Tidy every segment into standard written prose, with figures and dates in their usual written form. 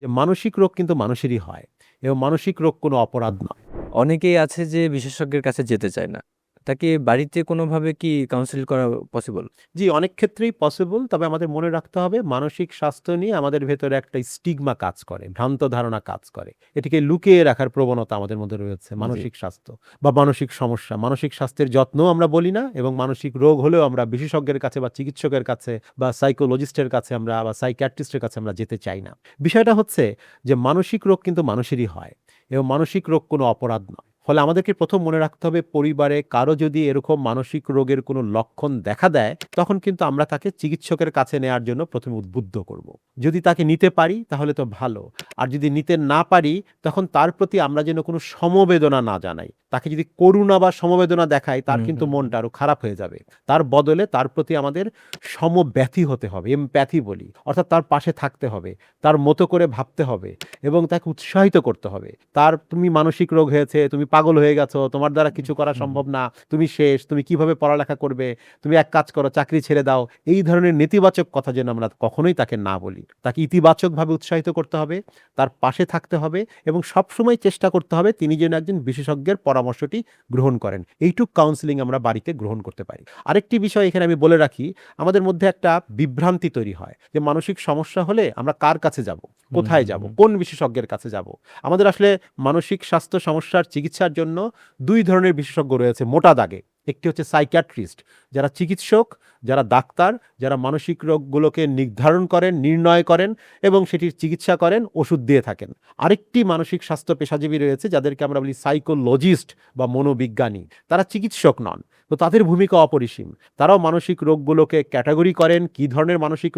যে মানসিক রোগ কিন্তু মানুষেরই হয় এবং মানসিক রোগ কোনো অপরাধ নয়। অনেকেই আছে যে বিশেষজ্ঞের কাছে যেতে চায় না। তাকে বাড়িতে কোনোভাবে কি কাউন্সিল করা পসিবল? জি, অনেক ক্ষেত্রেই পসিবল। তবে আমাদের মনে রাখতে হবে মানসিক স্বাস্থ্য নিয়ে আমাদের ভেতরে একটা স্টিগমা কাজ করে, ভ্রান্ত ধারণা কাজ করে। এটিকে লুকিয়ে রাখার প্রবণতা আমাদের মধ্যে রয়েছে। জি। মানসিক স্বাস্থ্য বা মানসিক সমস্যা, মানসিক স্বাস্থ্যের যত্নও আমরা বলি না এবং মানসিক রোগ হলেও আমরা বিশেষজ্ঞের কাছে বা চিকিৎসকের কাছে বা সাইকোলজিস্টের কাছে আমরা বা সাইকিয়াট্রিস্টের কাছে আমরা যেতে চাই না। বিষয়টা হচ্ছে যে মানসিক রোগ কিন্তু মানুষেরই হয় এবং মানসিক রোগ কোনো অপরাধ নয়। ফলে আমাদেরকে ১ম মনে রাখতে হবে পরিবারে কারো যদি এরকম মানসিক রোগের কোনো লক্ষণ দেখা দেয়, তখন কিন্তু আমরা তাকে চিকিৎসকের কাছে নেয়ার জন্য ১ম এ উদ্বুদ্ধ করব। যদি তাকে নিতে পারি তাহলে তো ভালো। আর যদি নিতে না পারি তখন তার প্রতি আমরা যেন কোনো সমবেদনা না জানাই। তাকে যদি করুণা বা সমবেদনা দেখাই তার হুম, কিন্তু হুম, হুম। মনটা আরো খারাপ হয়ে যাবে। তার বদলে তার প্রতি আমাদের সমব্যথী হতে হবে, এমপ্যাথি বলি। অর্থাৎ তার পাশে থাকতে হবে, তার মতো করে ভাবতে হবে এবং তাকে উৎসাহিত করতে হবে। তার তুমি মানসিক রোগ হয়েছে, তুমি পাগল হয়ে গেছো, তোমার দ্বারা কিছু করা হুম, হুম। সম্ভব না, তুমি শেষ, তুমি কিভাবে পড়ালেখা করবে, তুমি এক কাজ করো চাকরি ছেড়ে দাও। এই ধরনের নেতিবাচক কথা যেন আমরা কখনোই তাকে না বলি। তাকে ইতিবাচকভাবে উৎসাহিত করতে হবে, তার পাশে থাকতে হবে এবং সবসময় চেষ্টা করতে হবে তিনি যেন একজন বিশেষজ্ঞের পরামর্শটি গ্রহণ করেন। এইটুক কাউন্সেলিং আমরা বাড়িতে গ্রহণ করতে পারি। আরেকটি বিষয় এখানে আমি বলে রাখি, আমাদের মধ্যে একটা বিভ্রান্তি তৈরি হয় যে মানসিক সমস্যা হলে আমরা কার কাছে যাব, হুম, কোথায় হুম, যাব, হুম। কোন বিশেষজ্ঞের কাছে যাব। আমাদের আসলে মানসিক স্বাস্থ্য সমস্যার চিকিৎসার জন্য ২ ধরনের বিশেষজ্ঞ রয়েছে মোটা দাগে। একটি হচ্ছে সাইকিয়াট্রিস্ট, যারা চিকিৎসক, যারা ডাক্তার, যারা মানসিক রোগগুলোকে নির্ধারণ করেন, নির্ণয় করেন এবং সেটির চিকিৎসা করেন, ওষুধ দিয়ে থাকেন। আরেকটি মানসিক স্বাস্থ্য পেশাজীবী রয়েছে যাদেরকে আমরা বলি সাইকোলজিস্ট বা মনোবিজ্ঞানী। তারা চিকিৎসক নন। তো তাদের ভূমিকা অপরিসীম। তারাও মানসিক রোগগুলোকে ক্যাটেগরি করেন, কি ধরনের মানসিক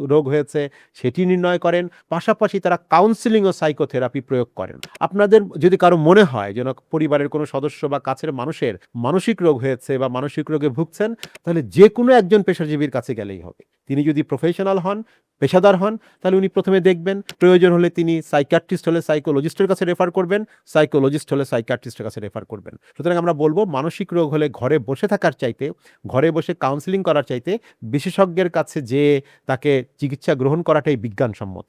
রোগ হয়েছে সেটি নির্ণয় করেন। পাশাপাশি তারা কাউন্সেলিং ও সাইকোথেরাপি প্রয়োগ করেন। আপনাদের যদি কারো মনে হয় যেন পরিবারের কোনো সদস্য বা কাছের মানুষের মানসিক রোগ হয়েছে বা মানসিক রোগে ভুগছেন, তাহলে যেকোনো একজন পেশাজীবীর কাছে গেলেই হবে। তিনি যদি প্রফেশনাল হন, পেশাদার হন, তাহলে উনি ১ম এ দেখবেন। প্রয়োজন হলে তিনি সাইকিয়াট্রিস্ট হলে সাইকোলজিস্টের কাছে রেফার করবেন, সাইকোলজিস্ট হলে সাইকিয়াট্রিস্টের কাছে রেফার করবেন। সুতরাং আমরা বলব মানসিক রোগ হলে ঘরে বসে থাকার চাইতে, ঘরে বসে কাউন্সেলিং করার চাইতে বিশেষজ্ঞের কাছে যেয়ে তাকে চিকিৎসা গ্রহণ করাটাই বিজ্ঞানসম্মত।